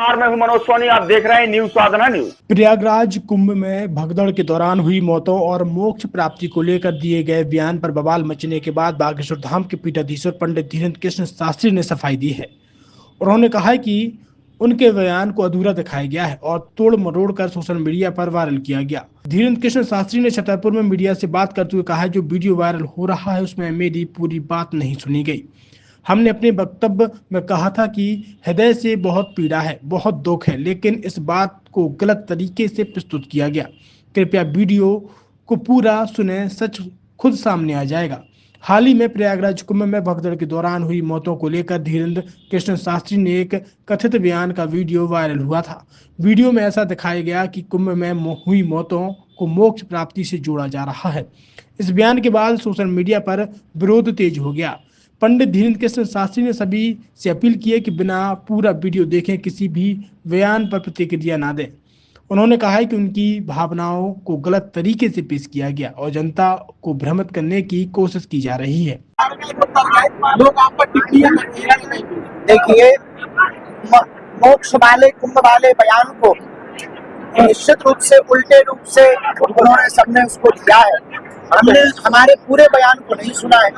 मैं हूं मनोज सोनी, आप देख रहे हैं न्यूज साधना न्यूज। प्रयागराज कुंभ में भगदड़ के दौरान हुई मौतों और मोक्ष प्राप्ति को लेकर दिए गए बयान पर बवाल मचने के बाद बागेश्वर धाम के पीठाधीश्वर पंडित धीरेन्द्र कृष्ण शास्त्री ने सफाई दी है। उन्होंने कहा है कि उनके बयान को अधूरा दिखाया गया है और तोड़ मरोड़ कर सोशल मीडिया पर वायरल किया गया। धीरेन्द्र कृष्ण शास्त्री ने छतरपुर में मीडिया से बात करते हुए कहा है, जो वीडियो वायरल हो रहा है उसमें मेरी पूरी बात नहीं सुनी गई। हमने अपने वक्तव्य में कहा था कि हृदय से बहुत पीड़ा है, बहुत दुख है, लेकिन इस बात को गलत तरीके से प्रस्तुत किया गया। कृपया वीडियो को पूरा सुने, सच खुद सामने आ जाएगा। हाल ही में प्रयागराज कुंभ में भगदड़ के दौरान हुई मौतों को लेकर धीरेन्द्र कृष्ण शास्त्री ने एक कथित बयान का वीडियो वायरल हुआ था। वीडियो में ऐसा दिखाया गया कि कुंभ में हुई मौतों को मोक्ष प्राप्ति से जोड़ा जा रहा है। इस बयान के बाद सोशल मीडिया पर विरोध तेज हो गया। पंडित धीरेन्द्र कृष्ण शास्त्री ने सभी से अपील की है कि बिना पूरा वीडियो देखें किसी भी बयान पर प्रतिक्रिया ना दें। उन्होंने कहा है कि उनकी भावनाओं को गलत तरीके से पेश किया गया और जनता को भ्रमित करने की कोशिश की जा रही है। लोग आप पर टिप्पणियां करते हैं। देखिए, मोक्ष वाले कुंभ वाले बयान को निश्चित रूप से उल्टे रूप से उन्होंने सबने उसको दिया है। हमने हमारे पूरे बयान को नहीं सुना है।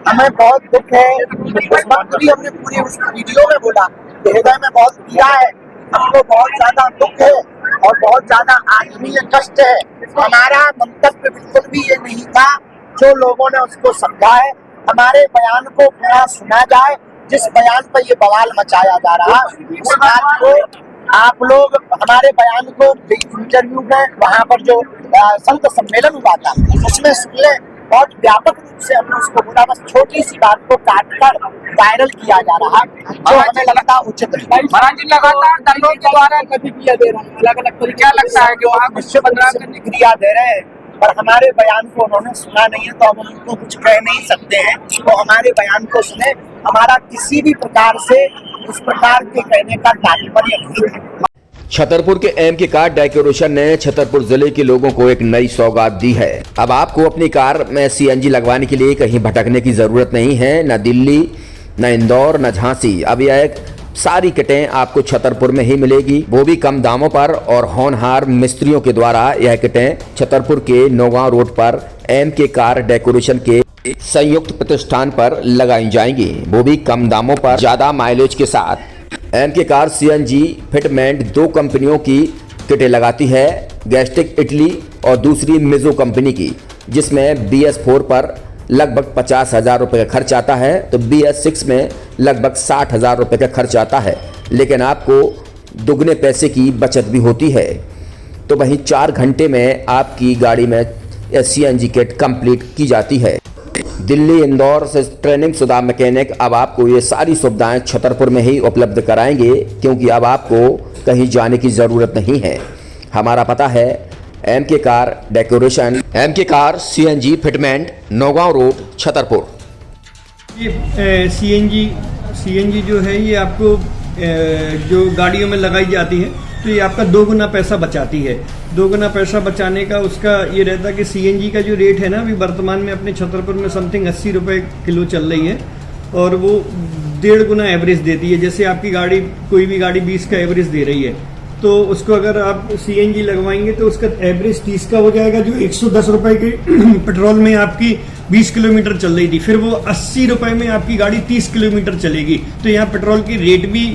हमें बहुत दुख है। उस वक्त भी हमने पूरे उस वीडियो में बोला कि हृदय में बहुत पीड़ा है, हमको बहुत ज्यादा दुख है और बहुत ज्यादा आत्मीय कष्ट है। हमारा मंतव्य बिल्कुल भी ये नहीं था जो लोगों ने उसको समझा है। हमारे बयान को पूरा सुना जाए। जिस बयान पर ये बवाल मचाया जा रहा है उस बात को आप लोग हमारे बयान को इंटरव्यू में वहाँ पर जो संत सम्मेलन हुआ था उसमें सुन ले। बहुत व्यापक रूप से हमने उसको बोला, बस छोटी सी बात को काटकर वायरल किया जा रहा है जो हमें लगता उचित है। महाराज जी लगातार दलों के द्वारा प्रतिक्रिया दे रहे हैं, अलग अलग क्या लगता है कि वहाँ प्रतिक्रिया दे रहे हैं, पर हमारे बयान को उन्होंने सुना नहीं है तो हम उनको कुछ कह नहीं सकते हैं। तो हमारे बयान को सुने। हमारा किसी भी प्रकार से उस प्रकार के कहने का तात्पर्य नहीं है। छतरपुर के एमके कार डेकोरेशन ने छतरपुर जिले के लोगों को एक नई सौगात दी है। अब आपको अपनी कार में सीएनजी लगवाने के लिए कहीं भटकने की जरूरत नहीं है, न दिल्ली, न इंदौर, न झांसी। अब यह एक सारी किटें आपको छतरपुर में ही मिलेगी, वो भी कम दामों पर और होनहार मिस्त्रियों के द्वारा। यह किटें छतरपुर के नौगांव रोड पर एमके कार डेकोरेशन के संयुक्त प्रतिष्ठान पर लगाई जाएंगी, वो भी कम दामों पर, ज्यादा माइलेज के साथ। एमके कार सीएनजी फिटमेंट दो कंपनियों की किटें लगाती है, गैस्टिक इटली और दूसरी मिजो कंपनी की, जिसमें BS4 पर लगभग 50,000 रुपये का खर्च आता है तो BS6 में लगभग 60,000 रुपये का खर्च आता है, लेकिन आपको दुगने पैसे की बचत भी होती है। तो वहीं 4 घंटे में आपकी गाड़ी में सीएनजी किट कंप्लीट की जाती है। दिल्ली, इंदौर से ट्रेनिंग शुदा मैकेनिक अब आपको ये सारी सुविधाएं छतरपुर में ही उपलब्ध कराएंगे, क्योंकि अब आपको कहीं जाने की ज़रूरत नहीं है। हमारा पता है MK car decoration, MK car CNG fitment, Naugaon road, Chhatarpur. ये सीएनजी जो है ये आपको जो गाड़ियों में लगाई जाती है तो ये आपका 2 गुना पैसा बचाती है। 2 गुना पैसा बचाने का उसका ये रहता है कि सीएनजी का जो रेट है ना, अभी वर्तमान में अपने छतरपुर में समथिंग 80 रुपये किलो चल रही है और वो 1.5 गुना एवरेज देती है। जैसे आपकी गाड़ी, कोई भी गाड़ी 20 का एवरेज दे रही है तो उसको अगर आप सीएनजी लगवाएंगे तो उसका एवरेज 30 का हो जाएगा। जो 110 रुपये के पेट्रोल में आपकी 20 किलोमीटर चल रही थी, फिर वो 80 रुपये में आपकी गाड़ी 30 किलोमीटर चलेगी। तो यहाँ पेट्रोल की रेट भी,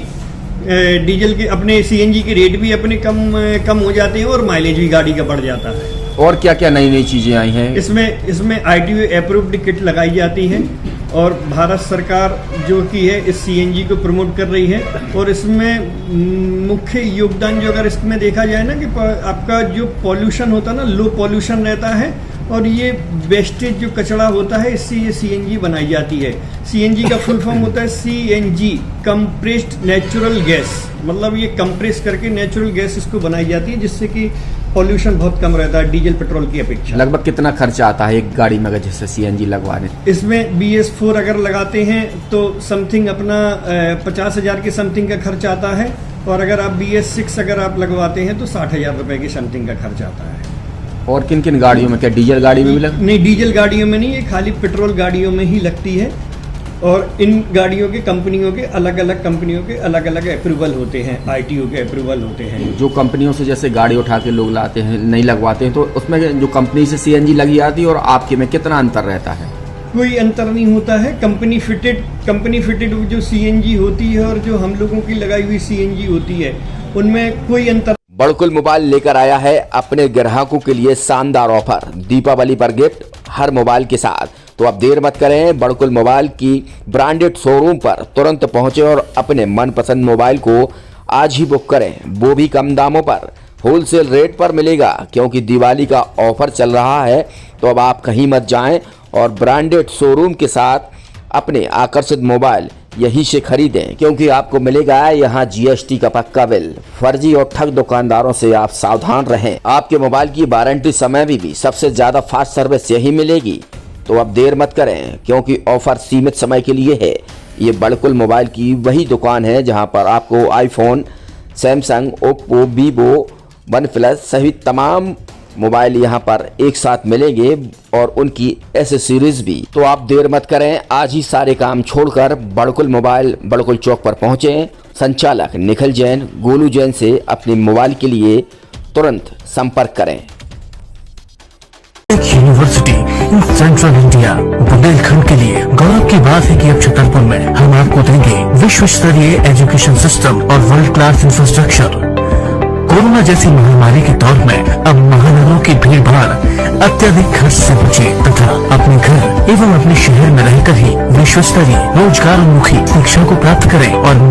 डीजल के, अपने सीएनजी के रेट भी अपने कम हो जाते हैं और माइलेज भी गाड़ी का बढ़ जाता है। और क्या क्या नई नई चीजें आई हैं? इसमें ITO अप्रूव्ड किट लगाई जाती है और भारत सरकार जो कि है इस सीएनजी को प्रमोट कर रही है। और इसमें मुख्य योगदान जो अगर इसमें देखा जाए ना कि आपका जो पॉल्यूशन होता है ना, लो पॉल्यूशन रहता है और ये वेस्टेज जो कचरा होता है इससे ये सीएनजी बनाई जाती है। सीएनजी का फुल फॉर्म होता है CNG, कंप्रेस्ड नेचुरल गैस। मतलब ये कंप्रेस करके नेचुरल गैस इसको बनाई जाती है, जिससे कि पॉल्यूशन बहुत कम रहता है डीजल पेट्रोल की अपेक्षा। लगभग कितना खर्चा आता है एक गाड़ी में अगर जैसे सीएनजी लगवाने? इसमें BS4 अगर लगाते हैं तो समथिंग अपना 50,000 के समथिंग का खर्च आता है और अगर आप BS6 अगर आप लगवाते हैं तो 60,000 रुपये की समथिंग का खर्च आता है। और किन किन गाड़ियों में, क्या डीजल गाड़ी में भी नहीं, डीजल गाड़ियों में नहीं, ये खाली पेट्रोल गाड़ियों में ही लगती है। और इन गाड़ियों के कंपनियों के अलग अलग अप्रूवल होते हैं, आईटीओ के अप्रूवल होते हैं। जो कंपनियों से जैसे गाड़ी उठा के लोग लाते हैं, नहीं लगवाते हैं, तो उसमें जो कंपनी से सीएनजी लगी आती है और आपके में कितना अंतर रहता है? कोई अंतर नहीं होता है। कंपनी फिटेड जो सीएनजी होती है और जो हम लोगों की लगाई हुई सीएनजी होती है, उनमें कोई अंतर। बड़कुल मोबाइल लेकर आया है अपने ग्राहकों के लिए शानदार ऑफर, दीपावली पर गिफ्ट हर मोबाइल के साथ। तो अब देर मत करें, बड़कुल मोबाइल की ब्रांडेड शोरूम पर तुरंत पहुंचे और अपने मनपसंद मोबाइल को आज ही बुक करें, वो भी कम दामों पर, होलसेल रेट पर मिलेगा। क्योंकि दिवाली का ऑफर चल रहा है, तो अब आप कहीं मत जाएं और ब्रांडेड शोरूम के साथ अपने आकर्षित मोबाइल यहीं से खरीदें, क्योंकि आपको मिलेगा यहाँ जीएसटी का पक्का बिल। फर्जी और ठग दुकानदारों से आप सावधान रहें। आपके मोबाइल की वारंटी समय में भी सबसे ज्यादा फास्ट सर्विस यही मिलेगी। तो अब देर मत करें, क्योंकि ऑफर सीमित समय के लिए है। ये बड़कुल मोबाइल की वही दुकान है जहां पर आपको iPhone, Samsung, Oppo, Vivo, OnePlus सहित तमाम मोबाइल यहां पर एक साथ मिलेंगे और उनकी एसेसरीज भी। तो आप देर मत करें, आज ही सारे काम छोड़कर बड़कुल मोबाइल बड़कुल चौक पर पहुंचें। संचालक निखिल जैन, गोलू जैन से अपने मोबाइल के लिए तुरंत संपर्क करें। University in central India Bundelkhand के लिए गौरव की बात है कि अब छतरपुर में हम आपको देंगे विश्व स्तरीय एजुकेशन सिस्टम और वर्ल्ड क्लास इंफ्रास्ट्रक्चर। कोरोना जैसी महामारी के दौर में अब महानगरों की भीड़ भाड़ अत्यधिक खर्च से बचे तथा अपने घर एवं अपने शहर में रहकर ही विश्व स्तरीय रोजगार उन्मुखी शिक्षा को प्राप्त करें और